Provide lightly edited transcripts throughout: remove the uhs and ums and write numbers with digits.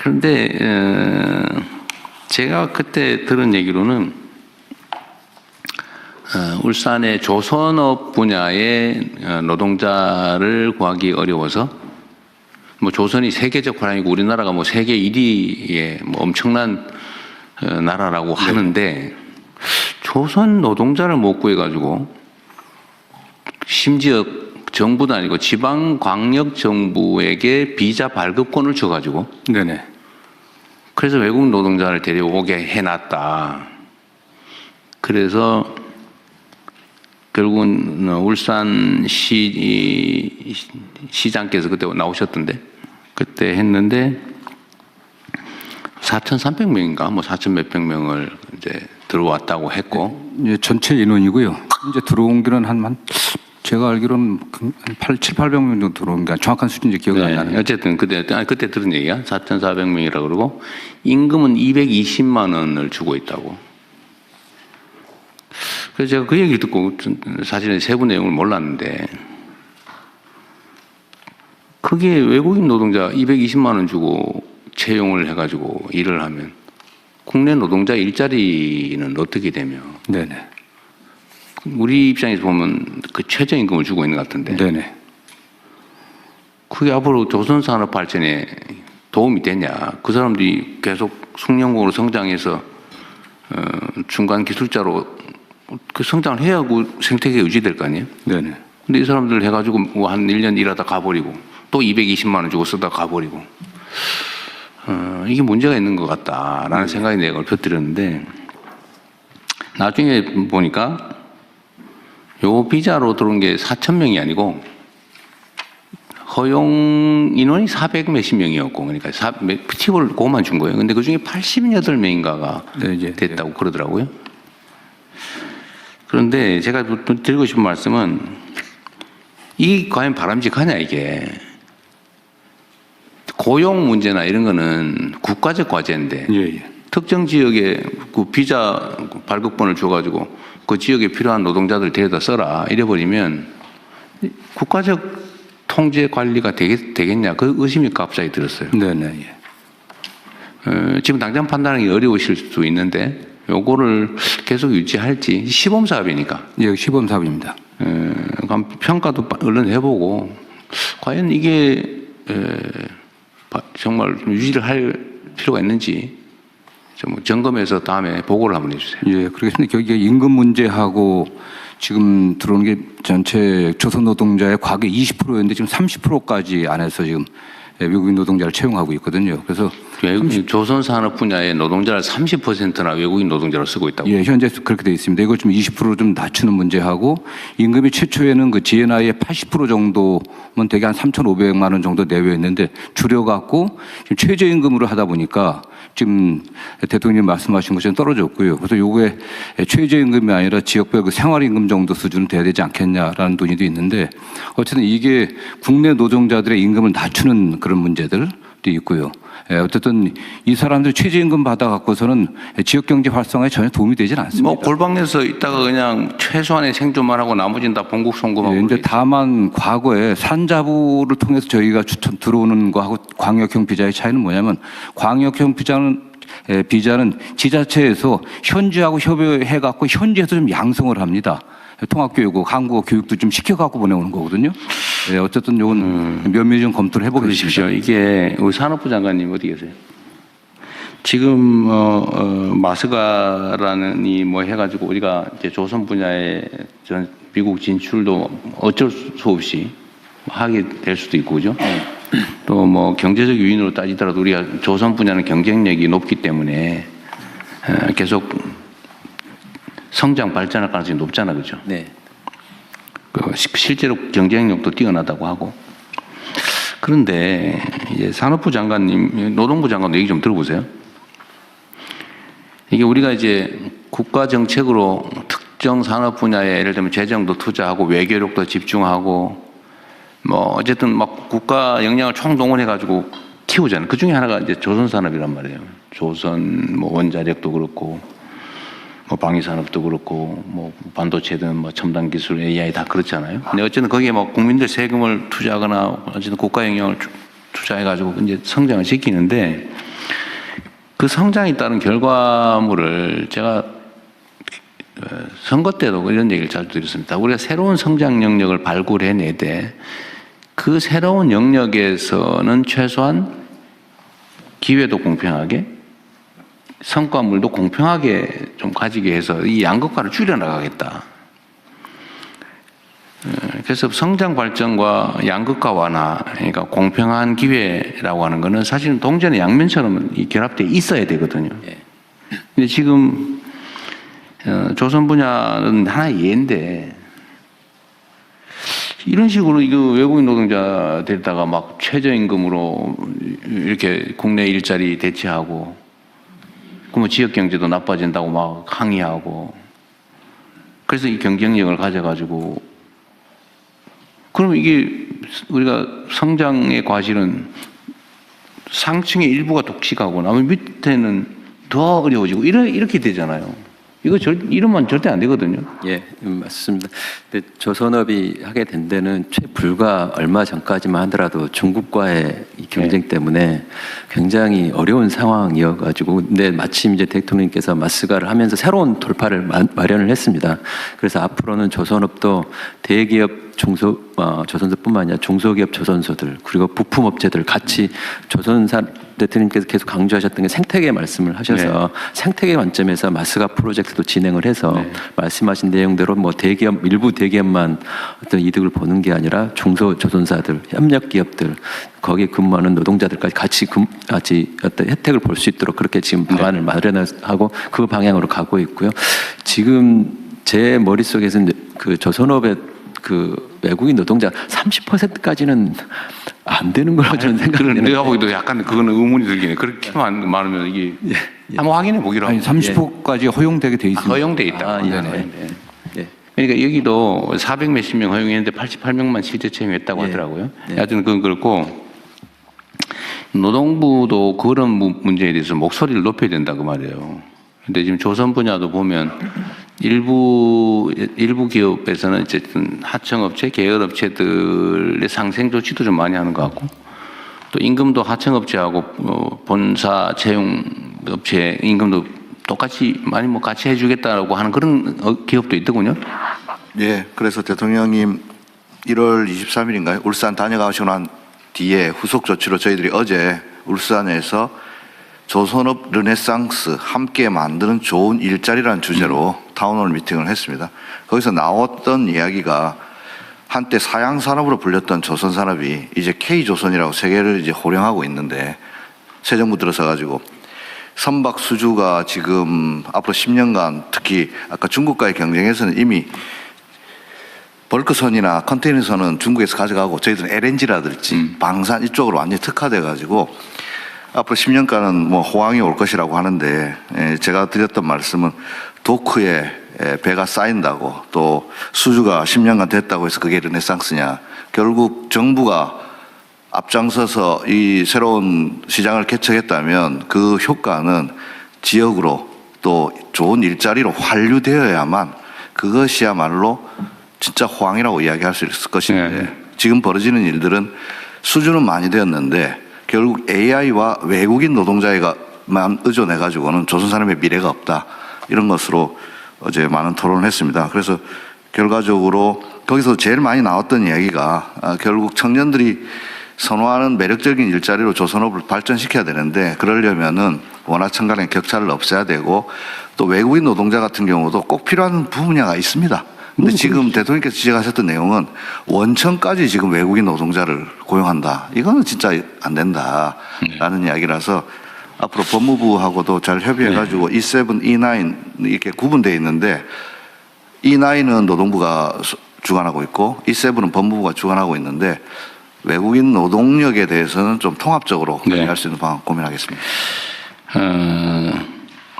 그런데 제가 그때 들은 얘기로는 울산의 조선업 분야의 노동자를 구하기 어려워서 뭐 조선이 세계적 호랑이고 우리나라가 뭐 세계 1위의 뭐 엄청난 나라라고 하는데 조선 노동자를 못 구해가지고 심지어 정부도 아니고 지방광역정부에게 비자 발급권을 줘가지고 네네. 그래서 외국 노동자를 데려오게 해놨다. 그래서 결국은 울산 시장께서 그때 나오셨던데 그때 했는데 4,300명인가 뭐 4,000 몇백 명을 이제 들어왔다고 했고 예, 전체 인원이고요. 이제 들어온 게는 한 제가 알기로는 7,800명 정도 들어온 게 정확한 수준인지 기억이 안 나네요. 어쨌든 그때 들은 얘기야. 4,400명이라고 그러고 임금은 220만 원을 주고 있다고. 그래서 제가 그 얘기를 듣고 사실은 세부 내용을 몰랐는데 그게 외국인 노동자 220만 원 주고 채용을 해가지고 일을 하면 국내 노동자 일자리는 어떻게 되며? 네네. 우리 입장에서 보면 그 최저임금을 주고 있는 것 같은데. 네네. 그게 앞으로 조선산업 발전에 도움이 되냐? 그 사람들이 계속 숙련공으로 성장해서 중간 기술자로 그 성장을 해야 그 생태계가 유지될 거 아니에요? 네네. 근데 이 사람들 해가지고 뭐 한 1년 일하다 가버리고 또 220만 원 주고 쓰다 가버리고 이게 문제가 있는 것 같다라는 생각이 내가 곁들였는데 나중에 보니까 요 비자로 들어온 게 4,000명이 아니고 허용 인원이 400 몇십 명이었고 그러니까 팁을 그것만 준 거예요. 근데 그 중에 88명인가가 네, 됐다고 그러더라고요. 그런데 제가 드리고 싶은 말씀은 이 과연 바람직하냐 이게 고용 문제나 이런 거는 국가적 과제인데 예. 특정 지역에 그 비자 발급권을 줘가지고 그 지역에 필요한 노동자들 데려다 써라 이래버리면 국가적 통제 관리가 되겠냐 그 의심이 갑자기 들었어요. 네네. 예. 지금 당장 판단하기 어려우실 수 있는데 요거를 계속 유지할지 시범 사업이니까. 예, 시범 사업입니다. 평가도 얼른 해보고 과연 이게 정말 유지를 할 필요가 있는지 좀 점검해서 다음에 보고를 한번 해주세요. 예, 그렇겠습니다. 여기에 임금 문제하고 지금 들어오는 게 전체 조선 노동자의 과거 20%였는데 지금 30%까지 안에서 지금 외국인 노동자를 채용하고 있거든요. 그래서 조선 산업 분야의 노동자를 30%나 외국인 노동자로 쓰고 있다고. 예, 현재 그렇게 되어 있습니다. 이걸 좀 20% 좀 낮추는 문제하고 임금이 최초에는 그 GNI의 80% 정도면 되게 한 3,500만 원 정도 내외였는데 줄여갖고 지금 최저임금으로 하다 보니까 지금 대통령님 말씀하신 것처럼 떨어졌고요. 그래서 요게 최저임금이 아니라 지역별 그 생활임금 정도 수준은 돼야 되지 않겠냐라는 논의도 있는데 어쨌든 이게 국내 노동자들의 임금을 낮추는 그런 문제들이 있고요. 어쨌든 이 사람들 최저임금 받아갖고서는 지역경제 활성화에 전혀 도움이 되지는 않습니다. 뭐 골방에서 있다가 그냥 최소한의 생존만 하고 나머지는 다 본국 송금하고. 예, 이제 다만 과거에 산자부를 통해서 저희가 들어오는 거하고 광역형 비자의 차이는 뭐냐면 광역형 비자는 지자체에서 현지하고 협의해갖고 현지에서 좀 양성을 합니다. 통합교육고 한국어 교육도 좀 시켜갖고 보내오는 거거든요. 네, 어쨌든 이건 면밀히 좀 검토를 해보겠습니다. 이게 우리 산업부 장관님 어디 계세요? 지금 마스가라는 이 뭐 해가지고 우리가 이제 조선 분야에 미국 진출도 어쩔 수 없이 하게 될 수도 있고 그죠? 또 뭐 경제적 요인으로 따지더라도 우리가 조선 분야는 경쟁력이 높기 때문에 계속 성장 발전할 가능성이 높잖아, 그죠? 네. 실제로 경쟁력도 뛰어나다고 하고. 그런데 이제 산업부 장관님, 노동부 장관도 얘기 좀 들어보세요. 이게 우리가 이제 국가 정책으로 특정 산업 분야에 예를 들면 재정도 투자하고 외교력도 집중하고 뭐 어쨌든 막 국가 역량을 총동원해가지고 키우잖아요. 그 중에 하나가 이제 조선산업이란 말이에요. 조선 뭐 원자력도 그렇고 뭐 방위산업도 그렇고 뭐 반도체든 뭐 첨단 기술 AI 다 그렇잖아요. 근데 어쨌든 거기에 뭐 국민들 세금을 투자하거나 어쨌든 국가 영향을 투자해가지고 이제 성장을 시키는데 그 성장에 따른 결과물을 제가 선거 때도 이런 얘기를 자주 드렸습니다. 우리가 새로운 성장 영역을 발굴해내되 그 새로운 영역에서는 최소한 기회도 공평하게 성과물도 공평하게 좀 가지게 해서 이 양극화를 줄여나가겠다. 그래서 성장 발전과 양극화 완화, 그러니까 공평한 기회라고 하는 것은 사실은 동전의 양면처럼 결합되어 있어야 되거든요. 근데 지금 조선 분야는 하나의 예인데 이런 식으로 이거 외국인 노동자 데려다가 막 최저임금으로 이렇게 국내 일자리 대체하고 그러면 지역 경제도 나빠진다고 막 항의하고 그래서 이 경쟁력을 가져가지고 그럼 이게 우리가 성장의 과실은 상층의 일부가 독식하고 나머지 밑에는 더 어려워지고 이렇게 되잖아요. 이러면 절대 안 되거든요. 예, 맞습니다. 근데 조선업이 하게 된 데는 불과 얼마 전까지만 하더라도 중국과의 이 경쟁 때문에 굉장히 어려운 상황이어가지고, 근데 마침 이제 대통령께서 마스가를 하면서 새로운 돌파를 마련을 했습니다. 그래서 앞으로는 조선업도 대기업 조선소뿐만 아니라 중소기업 조선소들 그리고 부품업체들 같이 대통령께서 계속 강조하셨던 게 생태계 말씀을 하셔서 생태계 관점에서 마스가 프로젝트도 진행을 해서 말씀하신 내용대로 뭐 일부 대기업만 어떤 이득을 보는 게 아니라 중소조선사들, 협력기업들 거기에 근무하는 노동자들까지 같이 어떤 혜택을 볼 수 있도록 그렇게 지금 방안을 마련하고 그 방향으로 가고 있고요. 지금 제 머릿속에서는 그 조선업의 그 외국인 노동자 30%까지는 안 되는 걸로 저는 생각해요. 내가 보기도 약간 그거는 의문이 들긴 해. 그렇게만 많으면 이게 한번 확인해 보기로 하고. 아니 30%까지 허용되게 돼 있습니다. 허용돼 있다. 네네. 그러니까 여기도 400 몇십 명 허용했는데 88명만 실제 채용했다고 하더라고요. 하여튼 그건 그렇고 노동부도 그런 문제에 대해서 목소리를 높여야 된다 그 말이에요. 근데 지금 조선 분야도 보면 일부 기업에서는 어쨌든 하청업체, 계열업체들의 상생 조치도 좀 많이 하는 것 같고 또 임금도 하청업체하고 본사 채용업체 임금도 똑같이 많이 뭐 같이 해주겠다라고 하는 그런 기업도 있더군요. 예, 그래서 대통령님 1월 23일인가요? 울산 다녀가시고 난 뒤에 후속 조치로 저희들이 어제 울산에서 조선업 르네상스 함께 만드는 좋은 일자리라는 주제로 타운홀 미팅을 했습니다. 거기서 나왔던 이야기가 한때 사양산업으로 불렸던 조선산업이 이제 K조선이라고 세계를 이제 호령하고 있는데 새 정부 들어서 가지고 선박 수주가 지금 앞으로 10년간 특히 아까 중국과의 경쟁에서는 이미 벌크선이나 컨테이너선은 중국에서 가져가고 저희들은 LNG라든지 방산 이쪽으로 완전히 특화돼 가지고 앞으로 10년간은 뭐 호황이 올 것이라고 하는데 제가 드렸던 말씀은 도크에 배가 쌓인다고 또 수주가 10년간 됐다고 해서 그게 르네상스냐. 결국 정부가 앞장서서 이 새로운 시장을 개척했다면 그 효과는 지역으로 또 좋은 일자리로 환류되어야만 그것이야말로 진짜 호황이라고 이야기할 수 있을 것인데 지금 벌어지는 일들은 수주는 많이 되었는데 결국 AI와 외국인 노동자에만 의존해가지고는 조선산업의 미래가 없다. 이런 것으로 어제 많은 토론을 했습니다. 그래서 결과적으로 거기서 제일 많이 나왔던 이야기가 결국 청년들이 선호하는 매력적인 일자리로 조선업을 발전시켜야 되는데 그러려면은 원하청 간의 격차를 없애야 되고 또 외국인 노동자 같은 경우도 꼭 필요한 분야가 있습니다. 근데 지금 대통령께서 지적하셨던 내용은 원청까지 지금 외국인 노동자를 고용한다. 이거는 진짜 안 된다라는 이야기라서 앞으로 법무부하고도 잘 협의해가지고 E7, E9 이렇게 구분되어 있는데 E9은 노동부가 주관하고 있고 E7은 법무부가 주관하고 있는데 외국인 노동력에 대해서는 좀 통합적으로 관리할 수 있는 방안 고민하겠습니다.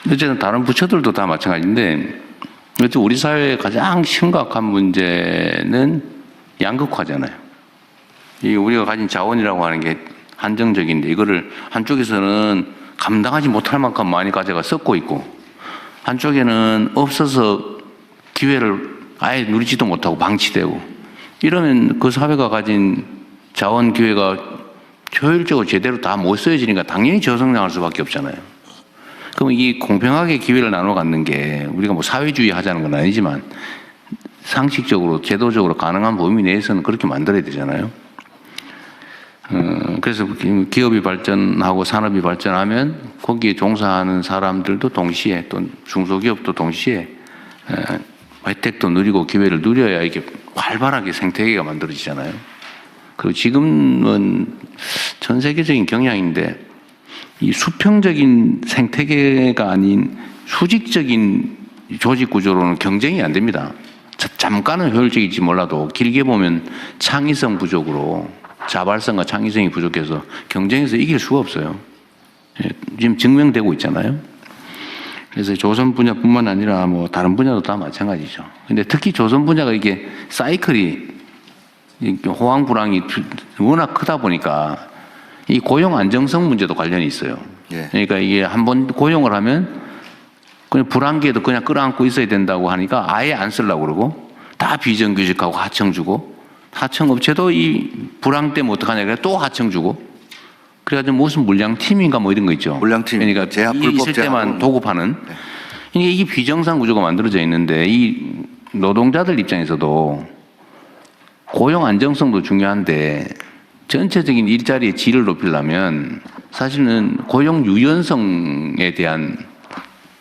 어쨌든 다른 부처들도 다 마찬가지인데 우리 사회의 가장 심각한 문제는 양극화잖아요. 이 우리가 가진 자원이라고 하는 게 한정적인데 이거를 한쪽에서는 감당하지 못할 만큼 많이 가져가 썩고 있고 한쪽에는 없어서 기회를 아예 누리지도 못하고 방치되고 이러면 그 사회가 가진 자원 기회가 효율적으로 제대로 다 못 쓰여지니까 당연히 저성장할 수밖에 없잖아요. 그럼 이 공평하게 기회를 나눠 갖는 게 우리가 뭐 사회주의 하자는 건 아니지만 상식적으로 제도적으로 가능한 범위 내에서는 그렇게 만들어야 되잖아요. 그래서 기업이 발전하고 산업이 발전하면 거기에 종사하는 사람들도 동시에 또 중소기업도 동시에 혜택도 누리고 기회를 누려야 이게 활발하게 생태계가 만들어지잖아요. 그리고 지금은 전 세계적인 경향인데 이 수평적인 생태계가 아닌 수직적인 조직 구조로는 경쟁이 안 됩니다. 잠깐은 효율적일지 몰라도 길게 보면 창의성 부족으로 자발성과 창의성이 부족해서 경쟁에서 이길 수가 없어요. 지금 증명되고 있잖아요. 그래서 조선 분야뿐만 아니라 뭐 다른 분야도 다 마찬가지죠. 근데 특히 조선 분야가 이게 사이클이 호황 불황이 워낙 크다 보니까 이 고용 안정성 문제도 관련이 있어요. 예. 그러니까 이게 한번 고용을 하면 그냥 불황기에도 그냥 끌어안고 있어야 된다고 하니까 아예 안 쓰려고 그러고 다 비정규직하고 하청 주고 하청 업체도 이 불황 때문에 어떡하냐 그래 또 하청 주고 그래가지고 무슨 물량팀인가 뭐 이런 거 있죠. 물량팀. 그러니까 제약 이 불법 있을 때만 제약으로. 도급하는 이게 비정상 구조가 만들어져 있는데 이 노동자들 입장에서도 고용 안정성도 중요한데 전체적인 일자리의 질을 높이려면 사실은 고용 유연성에 대한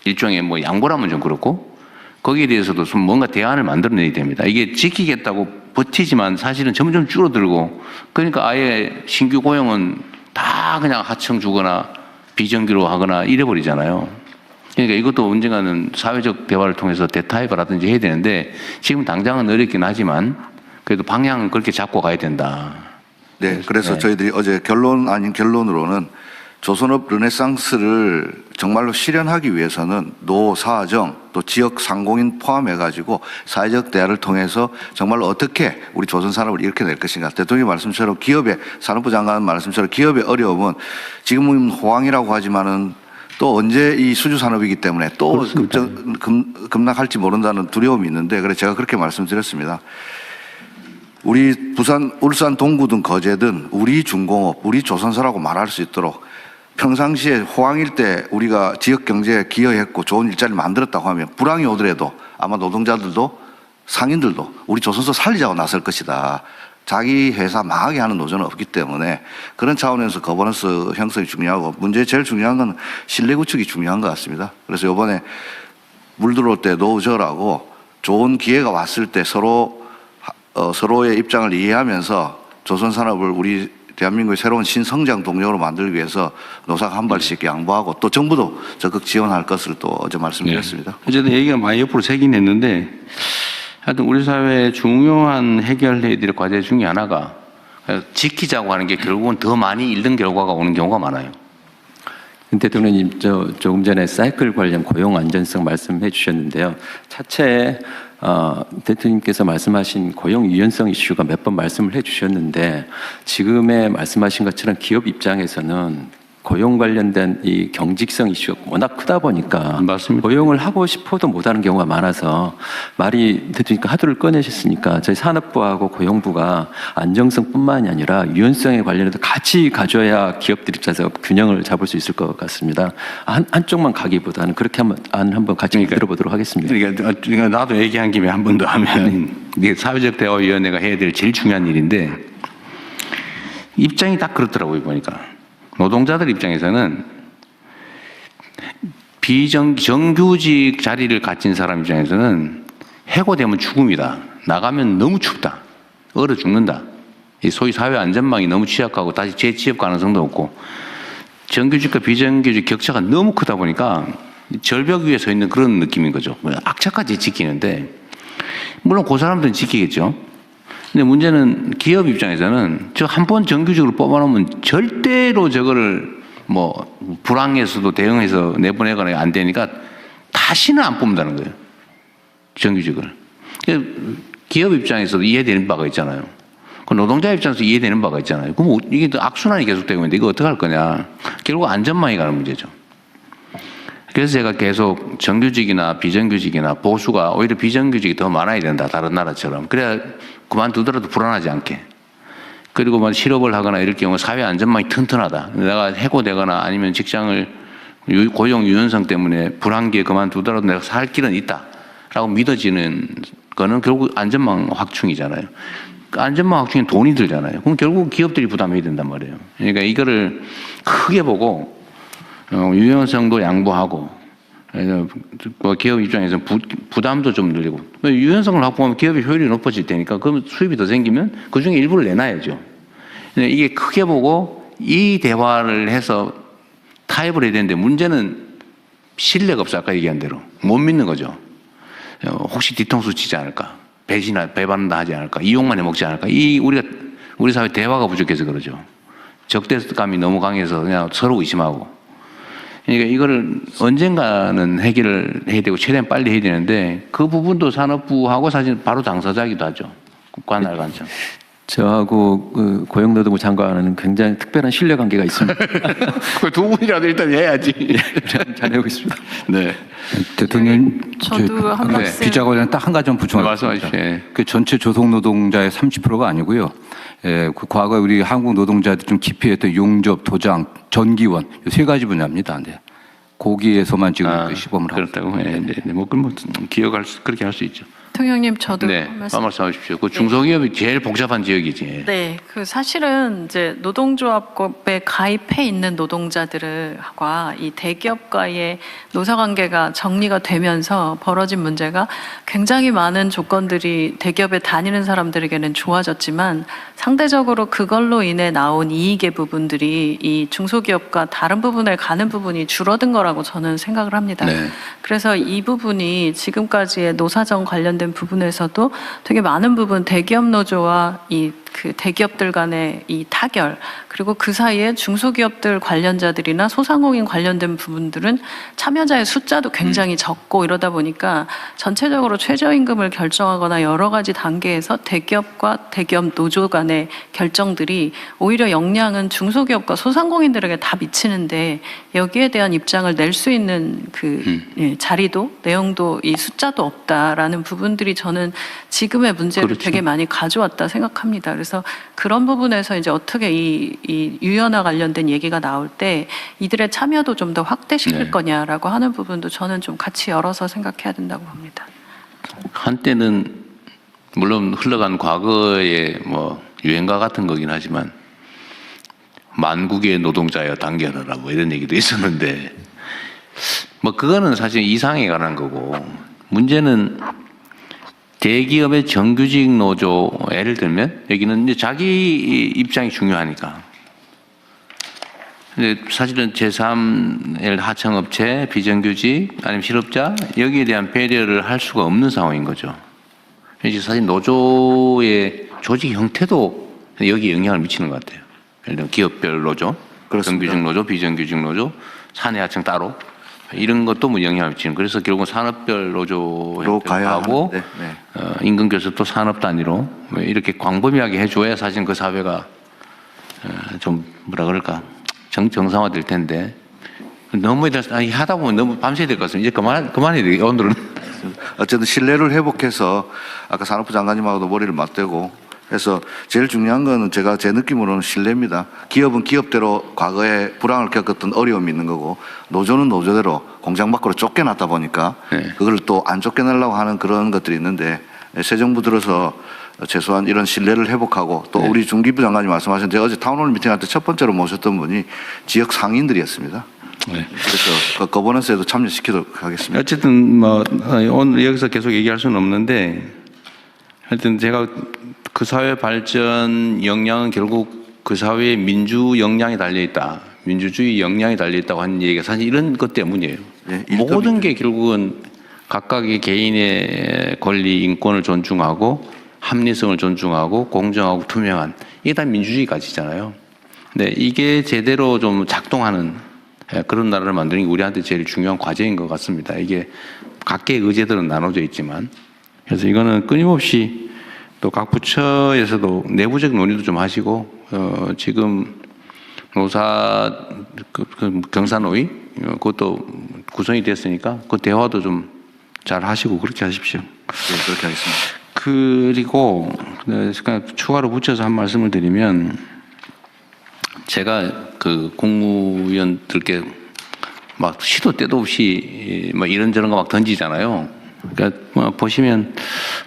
일종의 뭐 양보라면 좀 그렇고 거기에 대해서도 좀 뭔가 대안을 만들어내야 됩니다. 이게 지키겠다고 버티지만 사실은 점점 줄어들고 그러니까 아예 신규 고용은 다 그냥 하청 주거나 비정규로 하거나 이래버리잖아요. 그러니까 이것도 언젠가는 사회적 대화를 통해서 대타협을 하든지 해야 되는데 지금 당장은 어렵긴 하지만 그래도 방향은 그렇게 잡고 가야 된다. 네, 그래서 네. 저희들이 어제 결론 아닌 결론으로는 조선업 르네상스를 정말로 실현하기 위해서는 노, 사정, 또 지역 상공인 포함해가지고 사회적 대화를 통해서 정말로 어떻게 우리 조선 산업을 일으켜낼 것인가. 대통령 말씀처럼 기업의, 산업부 장관 말씀처럼 기업의 어려움은 지금은 호황이라고 하지만은 또 언제 이 수주 산업이기 때문에 또 급락할지 모른다는 두려움이 있는데 그래서 제가 그렇게 말씀드렸습니다. 우리 부산, 울산, 동구 등 거제든 우리 중공업, 우리 조선사라고 말할 수 있도록 평상시에 호황일 때 우리가 지역 경제에 기여했고 좋은 일자리를 만들었다고 하면 불황이 오더라도 아마 노동자들도 상인들도 우리 조선소 살리자고 나설 것이다. 자기 회사 망하게 하는 노조는 없기 때문에 그런 차원에서 거버넌스 형성이 중요하고 문제의 제일 중요한 건 신뢰 구축이 중요한 것 같습니다. 그래서 이번에 물 들어올 때 노저라고 좋은 기회가 왔을 때 서로의 입장을 이해하면서 조선 산업을 우리 대한민국의 새로운 신성장 동력으로 만들기 위해서 노사가 한 발씩 양보하고 또 정부도 적극 지원할 것을 또 어제 말씀드렸습니다. 네. 어쨌든 얘기가 많이 옆으로 새긴 했는데 하여튼 우리 사회의 중요한 해결해야 될 과제 중에 하나가 지키자고 하는 게 결국은 더 많이 잃는 결과가 오는 경우가 많아요. 대통령님, 조금 전에 사이클 관련 고용 안전성 말씀해 주셨는데요. 차체에 대통령께서 말씀하신 고용 유연성 이슈가 몇 번 말씀을 해 주셨는데 지금의 말씀하신 것처럼 기업 입장에서는 고용 관련된 이 경직성 이슈가 워낙 크다 보니까 맞습니다. 고용을 하고 싶어도 못하는 경우가 많아서 말이 대통령께서 하도를 꺼내셨으니까 저희 산업부하고 고용부가 안정성뿐만이 아니라 유연성에 관련해서 같이 가져야 기업들 입장에서 균형을 잡을 수 있을 것 같습니다. 한쪽만 가기보다는 그렇게 한번 같이 들어보도록 하겠습니다. 그러니까 나도 얘기한 김에 한 번 더 하면 이게 사회적 대화위원회가 해야 될 제일 중요한 일인데 입장이 딱 그렇더라고요 보니까. 노동자들 입장에서는 정규직 자리를 가진 사람 입장에서는 해고되면 죽음이다. 나가면 너무 춥다. 얼어 죽는다. 이 소위 사회 안전망이 너무 취약하고 다시 재취업 가능성도 없고 정규직과 비정규직 격차가 너무 크다 보니까 절벽 위에 서 있는 그런 느낌인 거죠. 악착같이 지키는데 물론 그 사람들은 지키겠죠. 근데 문제는 기업 입장에서는 저 한 번 정규직으로 뽑아놓으면 절대로 저거를 뭐 불황에서도 대응해서 내보내거나 안 되니까 다시는 안 뽑는다는 거예요. 정규직을. 기업 입장에서도 이해되는 바가 있잖아요. 그 노동자 입장에서 이해되는 바가 있잖아요. 그럼 이게 또 악순환이 계속되고 있는데 이거 어떡할 거냐. 결국 안전망이 가는 문제죠. 그래서 제가 계속 정규직이나 비정규직이나 보수가 오히려 비정규직이 더 많아야 된다. 다른 나라처럼. 그래야 그만두더라도 불안하지 않게. 그리고 뭐 실업을 하거나 이럴 경우 사회 안전망이 튼튼하다. 내가 해고되거나 아니면 직장을 고용 유연성 때문에 불안기에 그만두더라도 내가 살 길은 있다라고 믿어지는 거는 결국 안전망 확충이잖아요. 그 안전망 확충에 돈이 들잖아요. 그럼 결국 기업들이 부담해야 된단 말이에요. 그러니까 이거를 크게 보고 유연성도 양보하고 기업 입장에서 부담도 좀 늘리고 유연성을 확보하면 기업의 효율이 높아질 테니까 그럼 수입이 더 생기면 그중에 일부를 내놔야죠. 이게 크게 보고 이 대화를 해서 타협을 해야 되는데 문제는 신뢰가 없어. 아까 얘기한 대로 못 믿는 거죠. 혹시 뒤통수 치지 않을까, 배반한다 하지 않을까, 이용만 해먹지 않을까. 우리 사회 대화가 부족해서 그러죠. 적대감이 너무 강해서 그냥 서로 의심하고. 그러니까 이거를 언젠가는 해결을 해야 되고 최대한 빨리 해야 되는데 그 부분도 산업부하고 사실 바로 당사자이기도 하죠. 관할 관청. 저하고 그 고용노동부 장관은 굉장히 특별한 신뢰관계가 있습니다. 그 두 분이라도 일단 해야지. 잘하고 있습니다. 네. 대통령, 저도 한 말씀. 비자관련 딱 한 가지 좀 부충하겠습니다. 말씀하십시오. 예. 그 전체 조속 노동자의 30%가 아니고요. 그 과거에 우리 한국 노동자들 좀 기피했던 용접, 도장, 전기원 이 세 가지 분야입니다. 네. 거기에서만 지금 시범을 하고 그렇다고. 네, 네. 뭐 그렇게 할 수 있죠. 대통령님 저도 네. 한 말씀. 말씀하십시오. 그 중소기업이 제일 복잡한 지역이지. 네, 그 사실은 이제 노동조합법에 가입해 있는 노동자들과 이 대기업과의 노사관계가 정리가 되면서 벌어진 문제가 굉장히 많은 조건들이 대기업에 다니는 사람들에게는 좋아졌지만 상대적으로 그걸로 인해 나온 이익의 부분들이 이 중소기업과 다른 부분에 가는 부분이 줄어든 거라고 저는 생각을 합니다. 네. 그래서 이 부분이 지금까지의 노사정 관련된 부분에서도 되게 많은 부분 대기업 노조와 이 그 대기업들 간의 이 타결 그리고 그 사이에 중소기업들 관련자들이나 소상공인 관련된 부분들은 참여자의 숫자도 굉장히 적고 이러다 보니까 전체적으로 최저임금을 결정하거나 여러 가지 단계에서 대기업과 대기업 노조 간의 결정들이 오히려 영향은 중소기업과 소상공인들에게 다 미치는데 여기에 대한 입장을 낼 수 있는 그 자리도 내용도 이 숫자도 없다라는 부분들이 저는 지금의 문제를 그렇죠. 되게 많이 가져왔다 생각합니다. 그래서 그런 부분에서 이제 어떻게 이 유연화 관련된 얘기가 나올 때 이들의 참여도 좀 더 확대시킬 네. 거냐라고 하는 부분도 저는 좀 같이 열어서 생각해야 된다고 봅니다. 한때는 물론 흘러간 과거의 뭐 유행가 같은 거긴 하지만 만국의 노동자여 단결하라 뭐 이런 얘기도 있었는데 뭐 그거는 사실 이상에 관한 거고 문제는 대기업의 정규직 노조 예를 들면 여기는 이제 자기 입장이 중요하니까 근데 사실은 제3의 하청업체 비정규직 아니면 실업자 여기에 대한 배려를 할 수가 없는 상황인 거죠. 이제 사실 노조의 조직 형태도 여기에 영향을 미치는 것 같아요. 예를 들면 기업별 노조, 그렇습니다. 정규직 노조, 비정규직 노조, 사내 하청 따로 이런 것도 뭐 영향을 미치는. 그래서 결국은 산업별 노조 로 가야 하고 하는데, 네. 임금 교섭도 산업 단위로 뭐 이렇게 광범위하게 해줘야 사실 그 사회가 좀 뭐라 그럴까 정상화될 텐데 너무 하다 보면 너무 밤새야 될 것 같습니다. 이제 그만해야 되겠 오늘은. 어쨌든 신뢰를 회복해서 아까 산업부 장관님하고도 머리를 맞대고 해서 제일 중요한 거는 제 느낌으로는 신뢰입니다. 기업은 기업대로 과거에 불황을 겪었던 어려움이 있는 거고 노조는 노조대로 공장 밖으로 쫓겨났다 보니까 네. 그걸 또 안 쫓겨내려고 하는 그런 것들이 있는데 새 정부 들어서 최소한 이런 신뢰를 회복하고 또 네. 우리 중기부 장관님 말씀하신 제가 어제 타운홀 미팅할 때 첫 번째로 모셨던 분이 지역 상인들이었습니다. 네. 그래서 그 거버넌스에도 참여시키도록 하겠습니다. 어쨌든 뭐 오늘 여기서 계속 얘기할 수는 없는데 하여튼 제가 그 사회 발전 역량은 결국 그 사회의 민주 역량이 달려 있다. 민주주의 역량이 달려 있다고 하는 얘기가 사실 이런 것 때문이에요. 네, 모든 게 결국은 각각의 개인의 권리, 인권을 존중하고 합리성을 존중하고 공정하고 투명한 이게 다 민주주의 가치잖아요. 근데 이게 제대로 좀 작동하는 그런 나라를 만드는 게 우리한테 제일 중요한 과제인 것 같습니다. 이게 각계의 의제들은 나눠져 있지만 그래서 이거는 끊임없이 또 각 부처에서도 내부적 논의도 좀 하시고 지금 노사 경사노위 그것도 구성이 됐으니까 그 대화도 좀 잘 하시고 그렇게 하십시오. 네, 그렇게 하겠습니다. 그리고 추가로 붙여서 한 말씀을 드리면 제가 그 국무위원들께 막 시도 때도 없이 뭐 이런저런 거 막 던지잖아요. 그러니까 뭐 보시면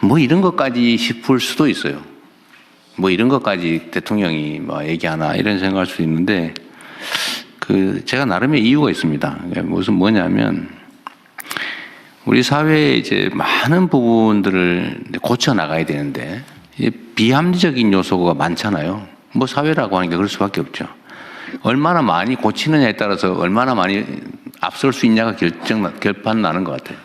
뭐 이런 것까지 싶을 수도 있어요. 뭐 이런 것까지 대통령이 뭐 얘기하나 이런 생각할 수 있는데 그 제가 나름의 이유가 있습니다. 무슨 뭐냐면 우리 사회에 이제 많은 부분들을 고쳐 나가야 되는데 비합리적인 요소가 많잖아요. 뭐 사회라고 하는 게 그럴 수밖에 없죠. 얼마나 많이 고치느냐에 따라서 얼마나 많이 앞설 수 있냐가 결판 나는 것 같아요.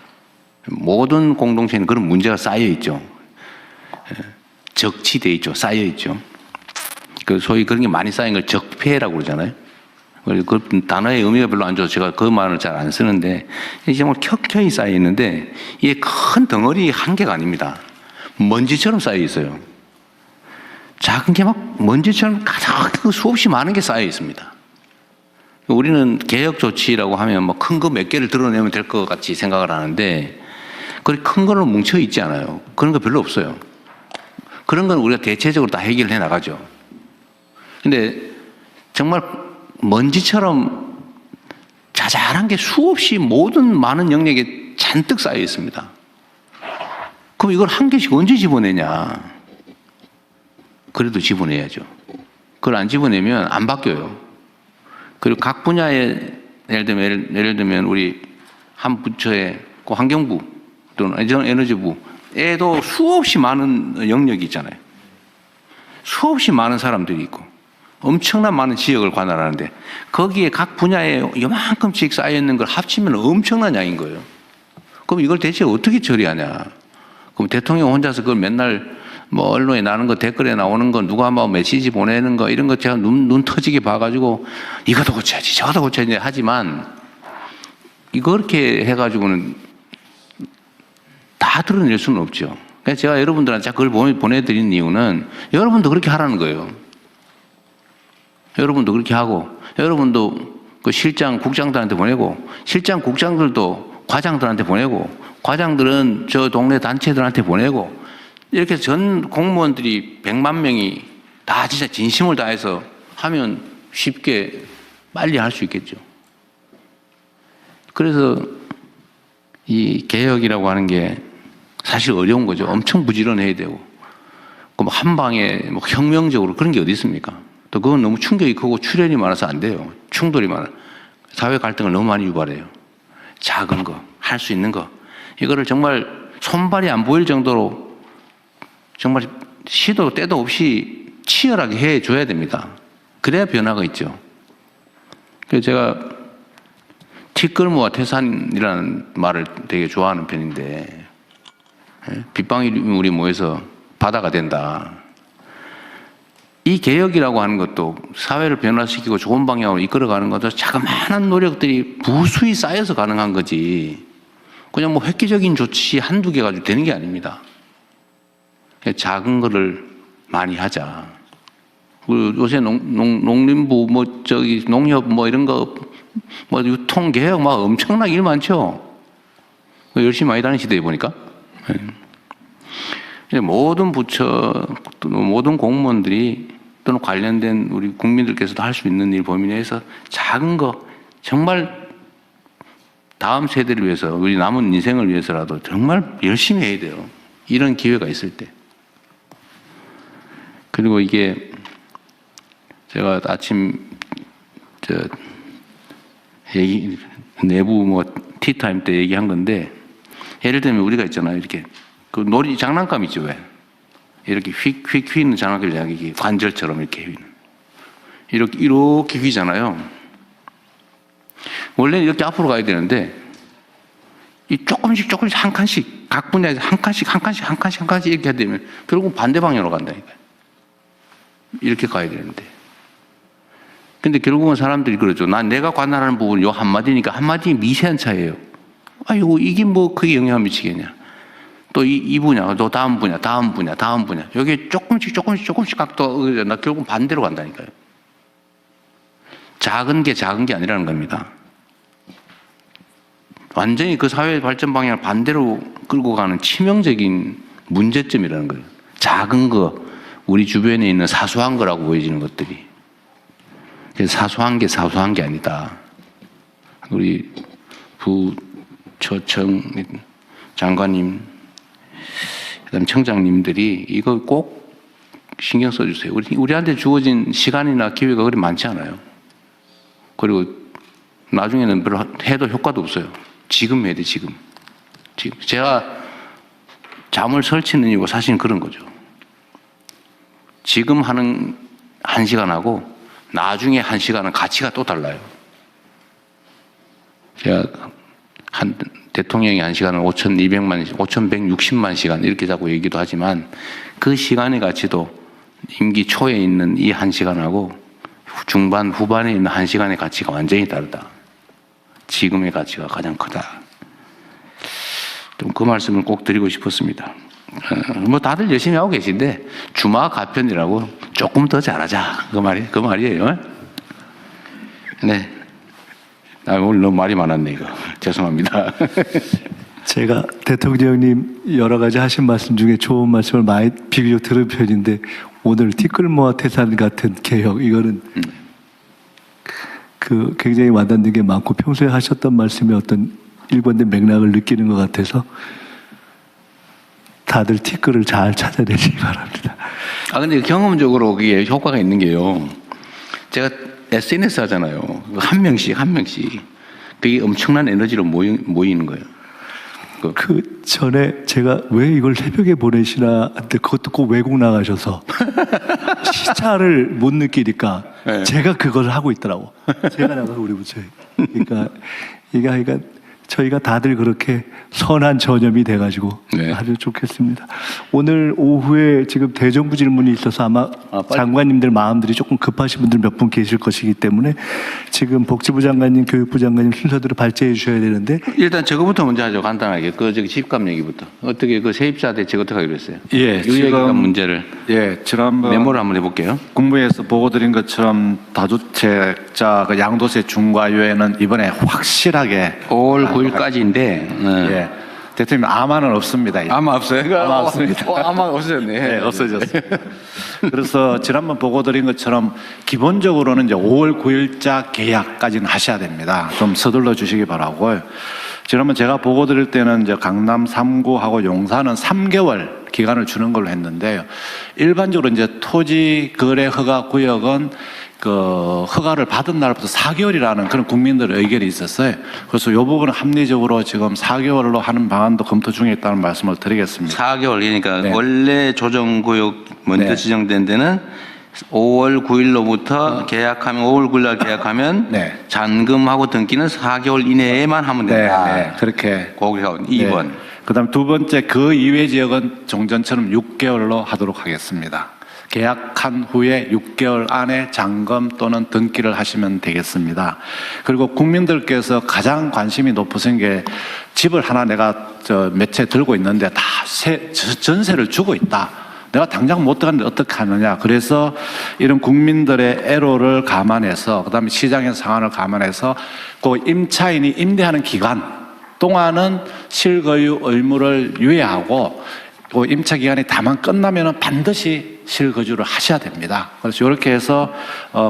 모든 공동체는 그런 문제가 쌓여 있죠. 적치돼 있죠. 쌓여 있죠. 그 소위 그런 게 많이 쌓인 걸 적폐라고 그러잖아요. 그 단어의 의미가 별로 안 좋아서 제가 그 말을 잘 안 쓰는데 이게 정말 켜켜이 쌓여 있는데 이게 큰 덩어리 한 개가 아닙니다. 먼지처럼 쌓여 있어요. 작은 게 막 먼지처럼 가득 수없이 많은 게 쌓여 있습니다. 우리는 개혁 조치라고 하면 뭐 큰 거 몇 개를 드러내면 될 것 같이 생각을 하는데 그렇게 큰 거로 뭉쳐 있지 않아요. 그런 거 별로 없어요. 그런 건 우리가 대체적으로 다 해결해 나가죠. 근데 정말 먼지처럼 자잘한 게 수없이 모든 많은 영역에 잔뜩 쌓여 있습니다. 그럼 이걸 한 개씩 언제 집어내냐? 그래도 집어내야죠. 그걸 안 집어내면 안 바뀌어요. 그리고 각 분야에 예를 들면 우리 한 부처에 그 환경부 또는 에너지부에도 수없이 많은 영역이 있잖아요. 수없이 많은 사람들이 있고 엄청난 많은 지역을 관할하는데 거기에 각 분야에 요만큼씩 쌓여있는 걸 합치면 엄청난 양인 거예요. 그럼 이걸 대체 어떻게 처리하냐? 그럼 대통령 혼자서 그걸 맨날 뭐 언론에 나는 거 댓글에 나오는 거 누가 뭐 메시지 보내는 거 이런 거 제가 눈 터지게 봐가지고 이것도 고쳐야지 저것도 고쳐야지 하지만 이렇게 해가지고는 다 드러낼 수는 없죠. 그래서 제가 여러분들한테 그걸 보내드리는 이유는 여러분도 그렇게 하라는 거예요. 여러분도 그렇게 하고 여러분도 그 실장 국장들한테 보내고 실장 국장들도 과장들한테 보내고 과장들은 저 동네 단체들한테 보내고 이렇게 전 공무원들이 100만 명이 다 진짜 진심을 다해서 하면 쉽게 빨리 할 수 있겠죠. 그래서 이 개혁이라고 하는 게 사실 어려운 거죠. 엄청 부지런해야 되고 그럼 한 방에 뭐 혁명적으로 그런 게 어디 있습니까? 또 그건 너무 충격이 크고 출혈이 많아서 안 돼요. 충돌이 많아. 사회 갈등을 너무 많이 유발해요. 작은 거, 할 수 있는 거 이거를 정말 손발이 안 보일 정도로 정말 시도 때도 없이 치열하게 해줘야 됩니다. 그래야 변화가 있죠. 그래서 제가 티끌모아 태산이라는 말을 되게 좋아하는 편인데 빗방울이 모여서 바다가 된다. 이 개혁이라고 하는 것도 사회를 변화시키고 좋은 방향으로 이끌어가는 것도 자그마한 노력들이 무수히 쌓여서 가능한 거지 그냥 뭐 획기적인 조치 한두 개 가지고 되는 게 아닙니다. 작은 거를 많이 하자. 요새 농림부 농협 이런 거 유통 개혁 엄청나게 일 많죠. 열심히 많이 다니는 시대에 보니까 모든 부처 모든 공무원들이 또는 관련된 우리 국민들께서도 할 수 있는 일 범위 내에서 작은 거 정말 다음 세대를 위해서 우리 남은 인생을 위해서라도 정말 열심히 해야 돼요. 이런 기회가 있을 때. 그리고 이게 제가 아침 내부 티타임 때 얘기한 건데 예를 들면 우리가 있잖아요. 이렇게 그 놀이 장난감 있죠. 왜? 이렇게 휙휙 휘는 장난감이 이게 관절처럼 이렇게 휘는. 이렇게 휘잖아요. 원래는 이렇게 앞으로 가야 되는데 이 조금씩 한 칸씩 각 분야에서 한 칸씩 이렇게 해야 되면 결국 반대 방향으로 간다니까요. 이렇게 가야 되는데. 근데 결국은 사람들이 그러죠. 내가 관할하는 부분 요 한마디니까 한마디 미세한 차이예요. 아이고, 이게 그게 영향을 미치겠냐. 또 이 분야, 또 다음 분야. 여기 조금씩 각도, 나 결국 반대로 간다니까요. 작은 게 아니라는 겁니다. 완전히 그 사회 발전 방향을 반대로 끌고 가는 치명적인 문제점이라는 거예요. 작은 거, 우리 주변에 있는 사소한 거라고 보여지는 것들이. 그래서 사소한 게 아니다. 우리 부처청 장관님, 그다음 청장님들이 이거 꼭 신경 써주세요. 우리한테 주어진 시간이나 기회가 그리 많지 않아요. 그리고 나중에는 별로 해도 효과도 없어요. 지금 해야 돼, 지금. 제가 잠을 설치는 이유가 사실은 그런 거죠. 지금 하는 1시간하고 나중에 1시간은 가치가 또 달라요. 제가 대통령이 1시간을 5,160만 시간 이렇게 자꾸 얘기도 하지만 그 시간의 가치도 임기 초에 있는 이 1시간하고 중반, 후반에 있는 1시간의 가치가 완전히 다르다. 지금의 가치가 가장 크다. 좀 그 말씀을 꼭 드리고 싶었습니다. 뭐 다들 열심히 하고 계신데 주마 가편이라고 조금 더 잘하자. 그 말이에요. 네. 오늘 너무 말이 많았네, 이거. 죄송합니다. 제가 대통령님 여러 가지 하신 말씀 중에 좋은 말씀을 많이 비교적 들은 편인데 오늘 티끌모아 태산 같은 개혁 이거는 그 굉장히 와닿는 게 많고 평소에 하셨던 말씀의 어떤 일관된 맥락을 느끼는 것 같아서 다들 티끌을 잘 찾아내시기 바랍니다. 근데 경험적으로 그게 효과가 있는 게요. 제가 SNS 하잖아요. 한 명씩. 그게 엄청난 에너지로 모이는 거예요. 그 전에 제가 왜 이걸 새벽에 보내시나 한데 그것도 꼭 외국 나가셔서 시차를 못 느끼니까 네. 제가 그걸 하고 있더라고. 제가 나가서 우리 부처에. 그러니까 이게 저희가 다들 그렇게 선한 전염이 돼가지고 네. 아주 좋겠습니다. 오늘 오후에 지금 대정부 질문이 있어서 아마 장관님들 마음들이 조금 급하신 분들 몇 분 계실 것이기 때문에 지금 복지부 장관님, 교육부 장관님 순서대로 발제해 주셔야 되는데 일단 저거부터 먼저 하죠. 간단하게. 저기 집값 얘기부터. 어떻게 그 세입자 대책 어떻게 하기로 했어요? 예, 유예기간 지금 문제를 지난번 메모를 한번 해볼게요. 국무회에서 보고드린 것처럼 다주택자 그 양도세 중과유예는 이번에 확실하게 5월 9일까지인데 예, 대통령 아마는 없습니다. 이제. 아마 없어요? 아마 없습니다. 아마 없어졌네. 네, 없어졌어요. 그래서 지난번 보고드린 것처럼 기본적으로는 이제 5월 9일자 계약까지는 하셔야 됩니다. 좀 서둘러 주시기 바라고요. 지난번 제가 보고드릴 때는 이제 강남 3구하고 용산은 3개월 기간을 주는 걸로 했는데요. 일반적으로 이제 토지 거래 허가 구역은 그 허가를 받은 날부터 4개월이라는 그런 국민들의 의견이 있었어요. 그래서 이 부분은 합리적으로 지금 4개월로 하는 방안도 검토 중에 있다는 말씀을 드리겠습니다. 4개월. 그러니까 네. 원래 조정구역 먼저 네. 지정된 데는 5월 9일로부터 계약하면 5월 9일 날 계약하면 네. 잔금하고 등기는 4개월 이내에만 하면 된다. 네, 그렇게. 거기가 2번. 그다음 두 번째 그 이외 지역은 종전처럼 6개월로 하도록 하겠습니다. 계약한 후에 6개월 안에 잔금 또는 등기를 하시면 되겠습니다. 그리고 국민들께서 가장 관심이 높으신 게 집을 하나 내가 몇 채 들고 있는데 다 전세를 주고 있다. 내가 당장 못 들어갔는데 어떻게 하느냐. 그래서 이런 국민들의 애로를 감안해서 그다음에 시장의 상황을 감안해서 그 임차인이 임대하는 기간 동안은 실거주 의무를 유예하고 그 임차 기간이 다만 끝나면은 반드시 실거주를 하셔야 됩니다. 그래서 이렇게 해서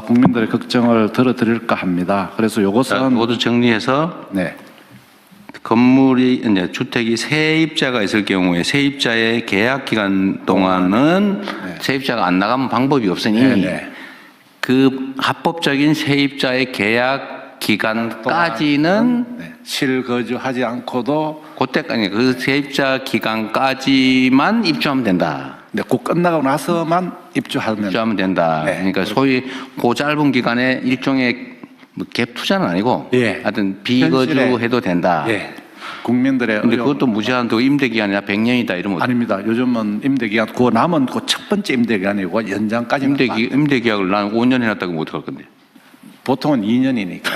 국민들의 걱정을 들어드릴까 합니다. 그래서 이것은 모두 정리해서 네. 건물이 이제 주택이 세입자가 있을 경우에 세입자의 계약 기간 동안은 세입자가 안 나가면 방법이 없으니 네. 그 합법적인 세입자의 계약 기간까지는 네. 실거주하지 않고도 그때까지 그 세입자 기간까지만 입주하면 된다. 네, 그 끝나고 나서만 입주하면 된다. 네. 그러니까 소위 그 짧은 기간에 일종의 뭐 갭 투자는 아니고 예. 하여튼 비거주 현실에 해도 된다. 예. 국민들의 근데 어려움. 그것도 무제한도 임대 기간이나 100년이다 이러면 아닙니다. 요즘은 임대기간 그 남은 그 첫 번째 임대기간이고 연장까지 임대 계약을 난 5년 해놨다고 못 할 건데. 보통은 2년이니까.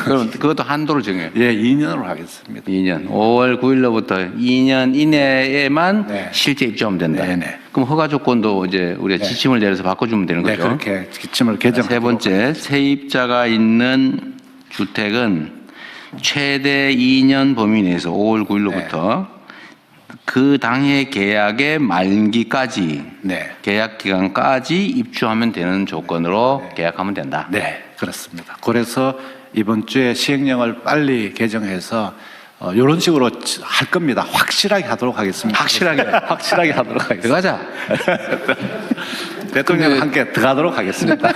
그럼 그것도 한도를 정해요. 예, 2년으로 하겠습니다. 2년. 5월 9일로부터 2년 이내에만 네. 실제 입주하면 된다. 네, 네. 그럼 허가 조건도 이제 우리가 네. 지침을 내려서 바꿔주면 되는 네, 거죠. 그렇게 지침을 개정. 세 번째, 세입자가 있는 주택은 최대 2년 범위 내에서 5월 9일로부터 그 당해 계약의 만기까지 네. 계약 기간까지 입주하면 되는 조건으로 계약하면 된다. 네, 그렇습니다. 그래서 이번 주에 시행령을 빨리 개정해서 이런 식으로 할 겁니다. 확실하게 하도록 하겠습니다. 확실하게 하도록 하겠습니다. 들어가자. 대통령 함께 들어가도록 하겠습니다.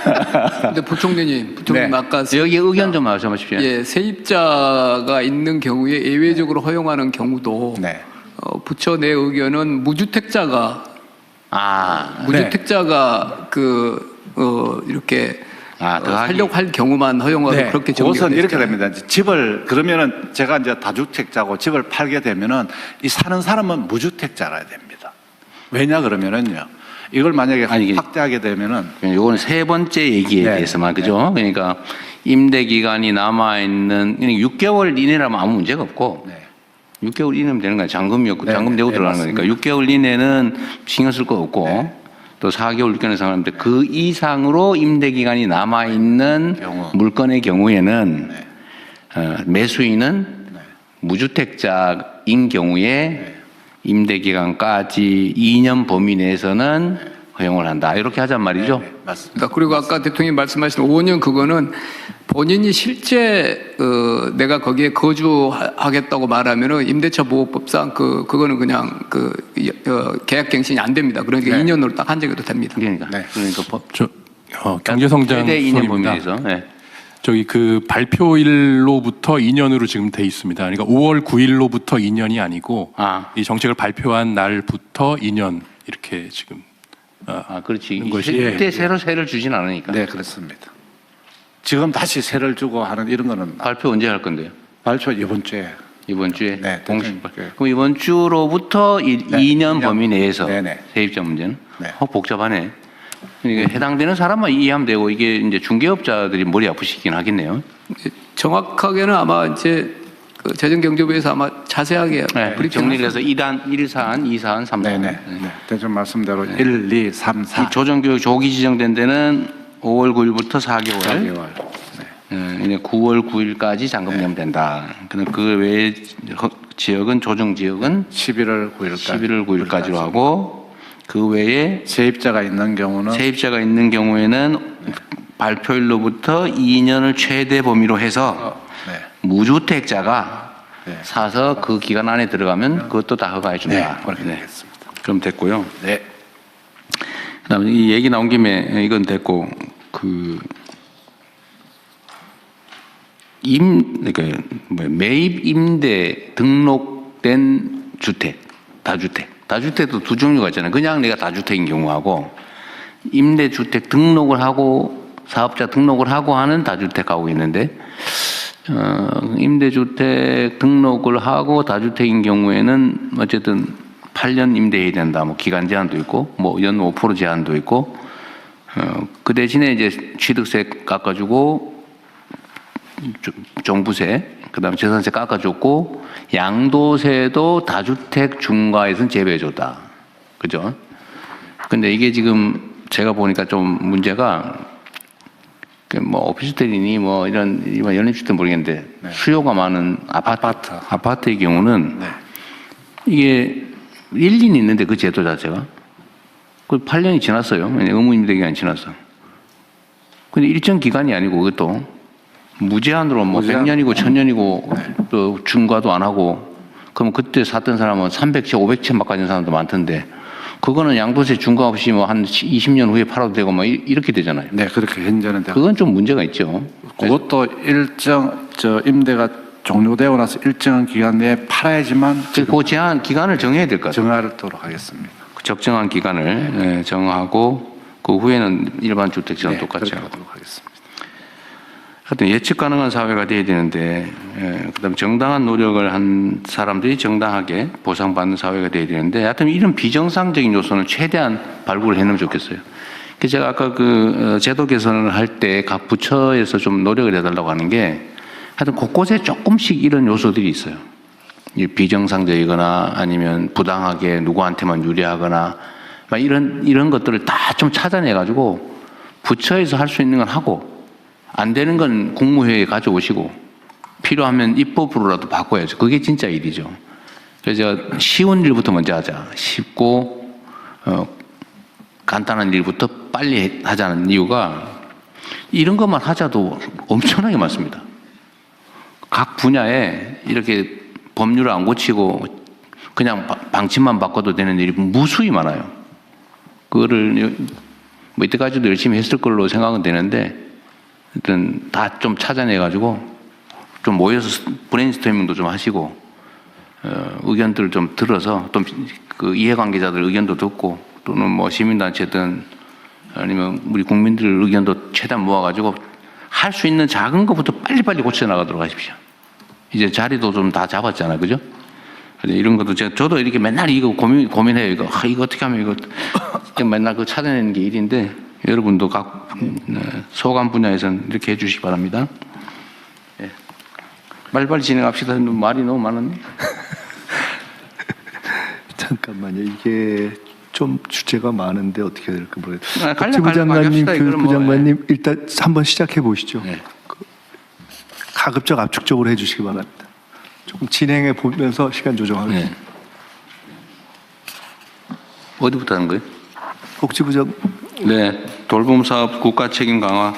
근데 부총리님 네. 아까 여기 의견 좀 말씀하십시오. 예, 세입자가 있는 경우에 예외적으로 허용하는 경우도 네. 부처 내 의견은 무주택자가 이렇게 살려고 할 경우만 허용하고 그렇게 정리가 그것은 이렇게 됐잖아요. 됩니다. 이제 집을 그러면은 제가 이제 다주택자고 집을 팔게 되면은 이 사는 사람은 무주택자라야 됩니다. 왜냐 그러면은요. 이걸 만약에 아니, 확대하게 되면은 요거는 세 번째 얘기에 네. 대해서만 그죠? 그러니까 임대 기간이 남아 있는 6개월 이내라면 아무 문제가 없고 네. 6개월 이내면 되는 거야. 잔금이었고 네, 잔금 내고 네, 들어가는 맞습니다. 거니까 6개월 이내는 신경 쓸 거 없고 네. 또 4개월 6개월 상관없는데 그 이상으로 임대 기간이 남아 있는 경우. 물건의 경우에는 네. 매수인은 네. 무주택자인 경우에 임대 기간까지 2년 범위 내에서는 허용을 한다. 이렇게 하잔 말이죠. 네, 맞습니다. 그리고 아까 대통령이 말씀하신 5년 그거는 본인이 실제 내가 거기에 거주하겠다고 말하면은 임대차 보호법상 그거는 그냥 계약갱신이 안 됩니다. 그러니까 네. 2년으로 딱 한정해도 됩니다. 그러니까 네. 경제성장 최대 2년 범위 수석입니다. 내에서. 네. 저기 그 발표일로부터 2년으로 지금 돼 있습니다. 그러니까 5월 9일로부터 2년이 아니고 이 정책을 발표한 날부터 2년 이렇게 지금 그렇지. 있는 것이- 그때 새로 세를 주진 않으니까. 네, 그렇습니다. 지금 다시 세를 주고 하는 이런 거는 발표 언제 할 건데요? 발표 이번 주에 이번 주에 네, 공식. 대통령. 그럼 이번 주로부터 2년 범위 내에서 네네. 세입자 문제는 네. 복잡하네. 그러니까 해당되는 사람만 이해하면 되고 이게 이제 중개업자들이 머리 아프시긴 하겠네요. 정확하게는 아마 이제 재정경제부에서 아마 자세하게 네, 브리핑 정리를 해서 1사안, 2사안, 3사안. 네네. 대전 말씀대로 1, 2, 3, 4. 이 조정교육 조기 지정된 데는 5월 9일부터 4개월. 4개월. 이제 9월 9일까지 잔금 내면 된다. 근데 그 외에 지역은 조정 지역은 11월 9일까지. 11월 9일까지로 하고 그 외에 세입자가 있는 경우는 세입자가 있는 경우에는 발표일로부터 2년을 최대 범위로 해서 네. 무주택자가 네. 사서 그 기간 안에 들어가면 그것도 다 허가해 네, 준다. 그렇게 되겠습니다. 그럼 됐고요. 네. 그다음에 이 얘기 나온 김에 이건 됐고 그러니까 매입 임대 등록된 주택, 다주택도 두 종류가 있잖아요. 그냥 내가 다주택인 경우하고 임대주택 등록을 하고 사업자 등록을 하고 하는 다주택하고 있는데 임대주택 등록을 하고 다주택인 경우에는 어쨌든 8년 임대해야 된다. 뭐 기간 제한도 있고 뭐 연 5% 제한도 있고 그 대신에 이제 취득세 깎아주고 종부세 그다음에 재산세 깎아줬고 양도세도 다주택 중과에서는 제외해줬다. 그죠? 근데 이게 지금 제가 보니까 좀 문제가 뭐 오피스텔이니 뭐 이런 연립주택 모르겠는데 수요가 많은 아파트의 경우는 이게 1년 있는데 그 제도 자체가 그 8년이 지났어요. 의무 임대 기간이 지났어. 근데 일정 기간이 아니고 그것도 무제한으로 뭐 100년이고 1000년이고 또 중과도 안 하고 그럼 그때 샀던 사람은 300채, 500채 막 가진 사람도 많던데 그거는 양도세 중과 없이 뭐 한 20년 후에 팔아도 되고 뭐 이렇게 되잖아요. 네, 그렇게 현재는 되고. 그건 좀 문제가 있죠. 그것도 일정 임대가 종료되고 나서 일정한 기간 내에 팔아야지만 그 제한 기간을 정해야 될 것 같아요. 정하도록 하겠습니다. 그 적정한 기간을 정하고 그 후에는 일반 주택처럼 똑같이 그렇게 하고. 하도록 하겠습니다. 하여튼 예측 가능한 사회가 돼야 되는데 그다음에 정당한 노력을 한 사람들이 정당하게 보상받는 사회가 돼야 되는데 하여튼 이런 비정상적인 요소는 최대한 발굴을 해내면 좋겠어요. 그래서 제가 아까 그 제도 개선을 할 때 각 부처에서 좀 노력을 해달라고 하는 게 하여튼 곳곳에 조금씩 이런 요소들이 있어요. 비정상적이거나 아니면 부당하게 누구한테만 유리하거나 막 이런 것들을 다 좀 찾아내가지고 부처에서 할 수 있는 건 하고 안 되는 건 국무회의에 가져오시고 필요하면 입법으로라도 바꿔야죠. 그게 진짜 일이죠. 그래서 쉬운 일부터 먼저 하자. 쉽고 간단한 일부터 빨리 하자는 이유가 이런 것만 하자도 엄청나게 많습니다. 각 분야에 이렇게 법률을 안 고치고 그냥 방침만 바꿔도 되는 일이 무수히 많아요. 그거를 뭐 이때까지도 열심히 했을 걸로 생각은 되는데 일단 다 좀 찾아내가지고 좀 모여서 브레인스토밍도 좀 하시고 의견들을 좀 들어서 또 그 이해관계자들 의견도 듣고 또는 뭐 시민단체든 아니면 우리 국민들 의견도 최대한 모아가지고 할 수 있는 작은 것부터 빨리빨리 고쳐 나가도록 하십시오. 이제 자리도 좀 다 잡았잖아요, 그죠? 이런 것도 저도 이렇게 맨날 이거 고민해요. 이거 어떻게 하면 이거 맨날 그 찾아내는 게 일인데 여러분도 각 소관 분야에서는 이렇게 해주시기 바랍니다. 예. 빨리빨리 진행합시다. 말이 너무 많았네. 잠깐만요. 이게 좀 주제가 많은데 어떻게 해야 될까 모르겠어요. 관련 복지부 장관님, 합시다. 교육부 뭐, 장관님 일단 한번 시작해 보시죠. 네. 가급적 압축적으로 해주시기 바랍니다. 조금 진행해 보면서 시간 조정하겠습니다. 네. 어디부터 하는 거예요? 복지부 장 네, 돌봄 사업 국가 책임 강화.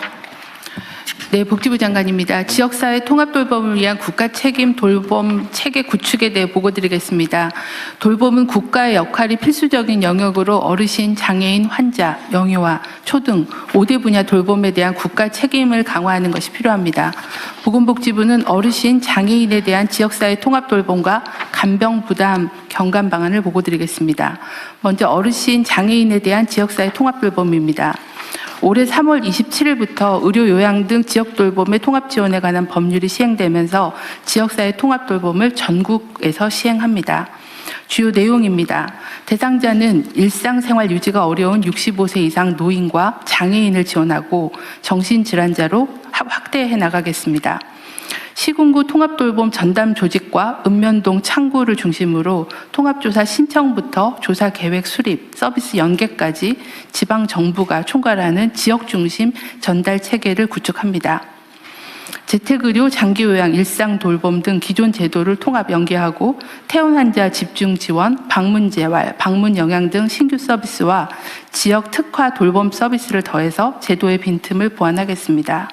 네, 복지부 장관입니다. 지역사회 통합 돌봄을 위한 국가 책임 돌봄 체계 구축에 대해 보고드리겠습니다. 돌봄은 국가의 역할이 필수적인 영역으로 어르신, 장애인, 환자, 영유아, 초등 5대 분야 돌봄에 대한 국가 책임을 강화하는 것이 필요합니다. 보건복지부는 어르신, 장애인에 대한 지역사회 통합 돌봄과 간병 부담 경감 방안을 보고드리겠습니다. 먼저 어르신, 장애인에 대한 지역사회 통합 돌봄입니다. 올해 3월 27일부터 의료 요양 등 지역 돌봄의 통합 지원에 관한 법률이 시행되면서 지역사회 통합 돌봄을 전국에서 시행합니다. 주요 내용입니다. 대상자는 일상생활 유지가 어려운 65세 이상 노인과 장애인을 지원하고 정신질환자로 확대해 나가겠습니다. 시군구 통합돌봄 전담 조직과 읍면동 창구를 중심으로 통합조사 신청부터 조사 계획 수립, 서비스 연계까지 지방정부가 총괄하는 지역중심 전달 체계를 구축합니다. 재택의료, 장기요양, 일상돌봄 등 기존 제도를 통합 연계하고 퇴원 환자 집중 지원, 방문재활, 방문영양 등 신규 서비스와 지역 특화 돌봄 서비스를 더해서 제도의 빈틈을 보완하겠습니다.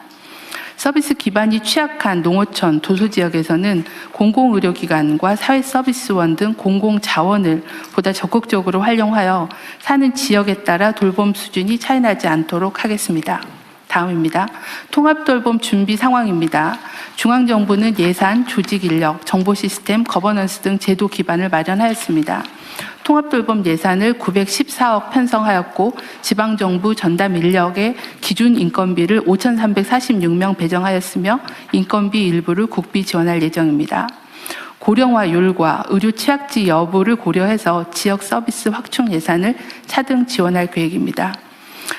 서비스 기반이 취약한 농어촌, 도소지역에서는 공공의료기관과 사회서비스원 등 공공자원을 보다 적극적으로 활용하여 사는 지역에 따라 돌봄 수준이 차이나지 않도록 하겠습니다. 다음입니다. 통합돌봄 준비 상황입니다. 중앙정부는 예산, 조직인력, 정보시스템, 거버넌스 등 제도 기반을 마련하였습니다. 통합돌봄 예산을 914억 편성하였고 지방정부 전담 인력의 기준 인건비를 5,346명 배정하였으며 인건비 일부를 국비 지원할 예정입니다. 고령화율과 의료 취약지 여부를 고려해서 지역 서비스 확충 예산을 차등 지원할 계획입니다.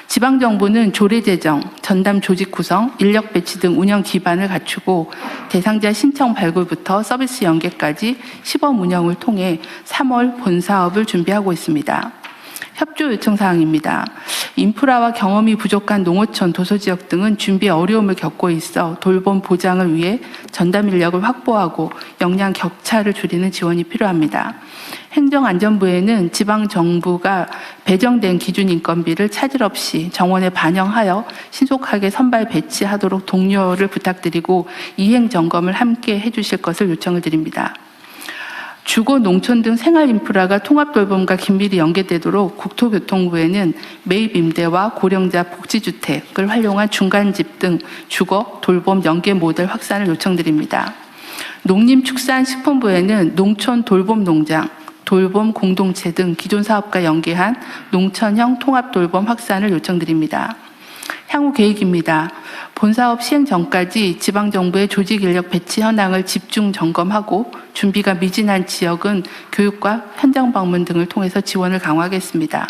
지방정부는 조례제정, 전담 조직 구성, 인력 배치 등 운영 기반을 갖추고 대상자 신청 발굴부터 서비스 연계까지 시범 운영을 통해 3월 본사업을 준비하고 있습니다. 협조 요청 사항입니다. 인프라와 경험이 부족한 농어촌, 도서지역 등은 준비에 어려움을 겪고 있어 돌봄 보장을 위해 전담 인력을 확보하고 역량 격차를 줄이는 지원이 필요합니다. 행정안전부에는 지방정부가 배정된 기준 인건비를 차질 없이 정원에 반영하여 신속하게 선발 배치하도록 독려를 부탁드리고 이행 점검을 함께 해주실 것을 요청을 드립니다. 주거, 농촌 등 생활 인프라가 통합돌봄과 긴밀히 연계되도록 국토교통부에는 매입 임대와 고령자 복지주택을 활용한 중간집 등 주거, 돌봄 연계 모델 확산을 요청드립니다. 농림축산식품부에는 농촌 돌봄 농장, 돌봄 공동체 등 기존 사업과 연계한 농촌형 통합돌봄 확산을 요청드립니다. 향후 계획입니다. 본사업 시행 전까지 지방정부의 조직 인력 배치 현황을 집중 점검하고 준비가 미진한 지역은 교육과 현장 방문 등을 통해서 지원을 강화하겠습니다.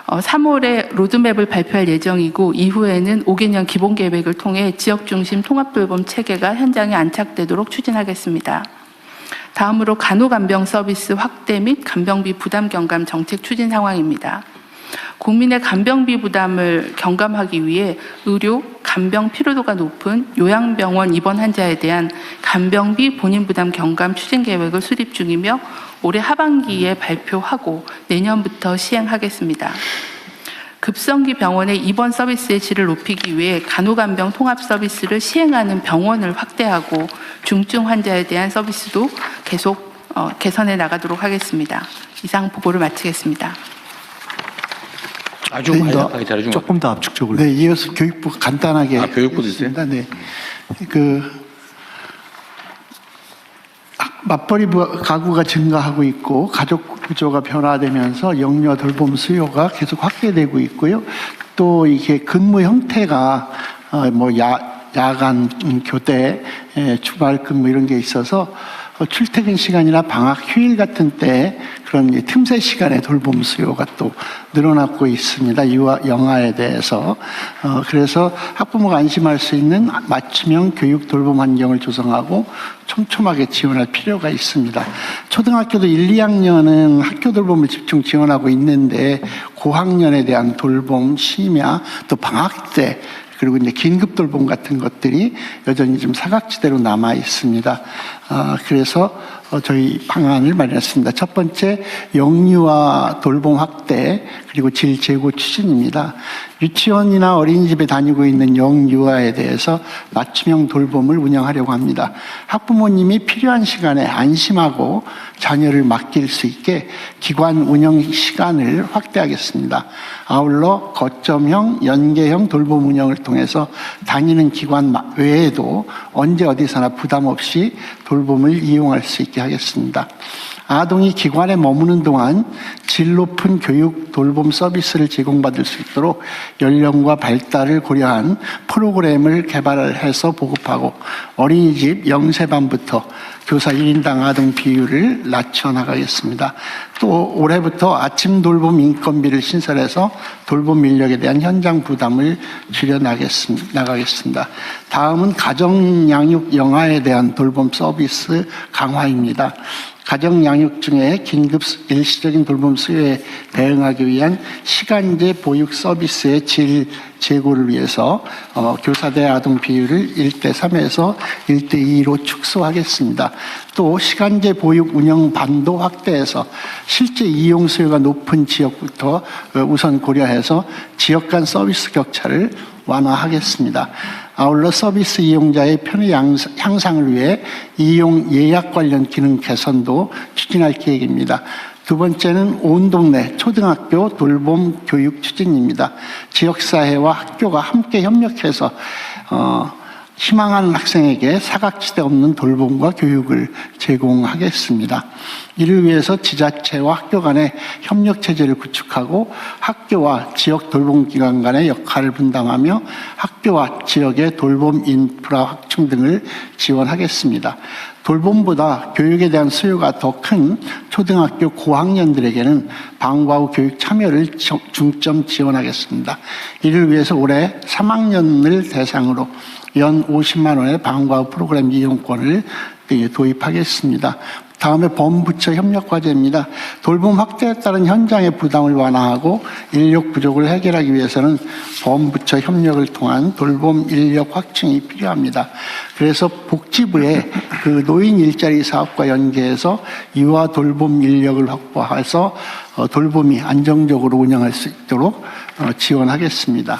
3월에 로드맵을 발표할 예정이고 이후에는 5개년 기본계획을 통해 지역중심 통합돌봄 체계가 현장에 안착되도록 추진하겠습니다. 다음으로 간호간병 서비스 확대 및 간병비 부담 경감 정책 추진 상황입니다. 국민의 간병비 부담을 경감하기 위해 의료, 간병 필요도가 높은 요양병원 입원 환자에 대한 간병비 본인 부담 경감 추진 계획을 수립 중이며 올해 하반기에 발표하고 내년부터 시행하겠습니다. 급성기 병원의 입원 서비스의 질을 높이기 위해 간호간병 통합 서비스를 시행하는 병원을 확대하고 중증 환자에 대한 서비스도 계속 개선해 나가도록 하겠습니다. 이상 보고를 마치겠습니다. 아주 간략하게 잘해준 것 조금 더 압축적으로. 네, 이어서 교육부 간단하게. 교육부도 있어요? 하겠습니다. 네. 맞벌이 가구가 증가하고 있고 가족 구조가 변화되면서 영유아 돌봄 수요가 계속 확대되고 있고요. 또 이게 근무 형태가 야간 교대, 주말 근무 이런 게 있어서 출퇴근 시간이나 방학 휴일 같은 때 그런 틈새 시간에 돌봄 수요가 또 늘어나고 있습니다. 영아에 대해서. 그래서 학부모가 안심할 수 있는 맞춤형 교육 돌봄 환경을 조성하고 촘촘하게 지원할 필요가 있습니다. 초등학교도 1, 2학년은 학교 돌봄을 집중 지원하고 있는데 고학년에 대한 돌봄, 심야, 또 방학 때 그리고 이제 긴급 돌봄 같은 것들이 여전히 좀 사각지대로 남아 있습니다. 그래서 저희 방안을 마련했습니다. 첫 번째, 영유아 돌봄 확대 그리고 질 제고 추진입니다. 유치원이나 어린이집에 다니고 있는 영유아에 대해서 맞춤형 돌봄을 운영하려고 합니다. 학부모님이 필요한 시간에 안심하고 자녀를 맡길 수 있게 기관 운영 시간을 확대하겠습니다. 아울러 거점형, 연계형 돌봄 운영을 통해서 다니는 기관 외에도 언제 어디서나 부담 없이 돌봄을 이용할 수 있게 하겠습니다. 아동이 기관에 머무는 동안 질 높은 교육 돌봄 서비스를 제공받을 수 있도록 연령과 발달을 고려한 프로그램을 개발해서 보급하고 어린이집 0세반부터 교사 1인당 아동 비율을 낮춰 나가겠습니다. 또 올해부터 아침 돌봄 인건비를 신설해서 돌봄 인력에 대한 현장 부담을 줄여 나가겠습니다. 다음은 가정 양육 영아에 대한 돌봄 서비스 강화입니다. 가정 양육 중에 긴급 일시적인 돌봄 수요에 대응하기 위한 시간제 보육 서비스의 질 제고를 위해서 교사대 아동 비율을 1:3에서 1:2로 축소하겠습니다. 또 시간제 보육 운영 반도 확대해서 실제 이용 수요가 높은 지역부터 우선 고려해서 지역 간 서비스 격차를 완화하겠습니다. 아울러 서비스 이용자의 편의 향상을 위해 이용 예약 관련 기능 개선도 추진할 계획입니다. 두 번째는 온 동네 초등학교 돌봄 교육 추진입니다. 지역사회와 학교가 함께 협력해서 희망하는 학생에게 사각지대 없는 돌봄과 교육을 제공하겠습니다. 이를 위해서 지자체와 학교 간의 협력체제를 구축하고 학교와 지역 돌봄기관 간의 역할을 분담하며 학교와 지역의 돌봄 인프라 확충 등을 지원하겠습니다. 돌봄보다 교육에 대한 수요가 더 큰 초등학교 고학년들에게는 방과 후 교육 참여를 중점 지원하겠습니다. 이를 위해서 올해 3학년을 대상으로 연 50만 원의 방과 후 프로그램 이용권을 도입하겠습니다. 다음에 범부처 협력 과제입니다. 돌봄 확대에 따른 현장의 부담을 완화하고 인력 부족을 해결하기 위해서는 범부처 협력을 통한 돌봄 인력 확충이 필요합니다. 그래서 복지부에 그 노인 일자리 사업과 연계해서 유아 돌봄 인력을 확보해서 돌봄이 안정적으로 운영할 수 있도록 지원하겠습니다.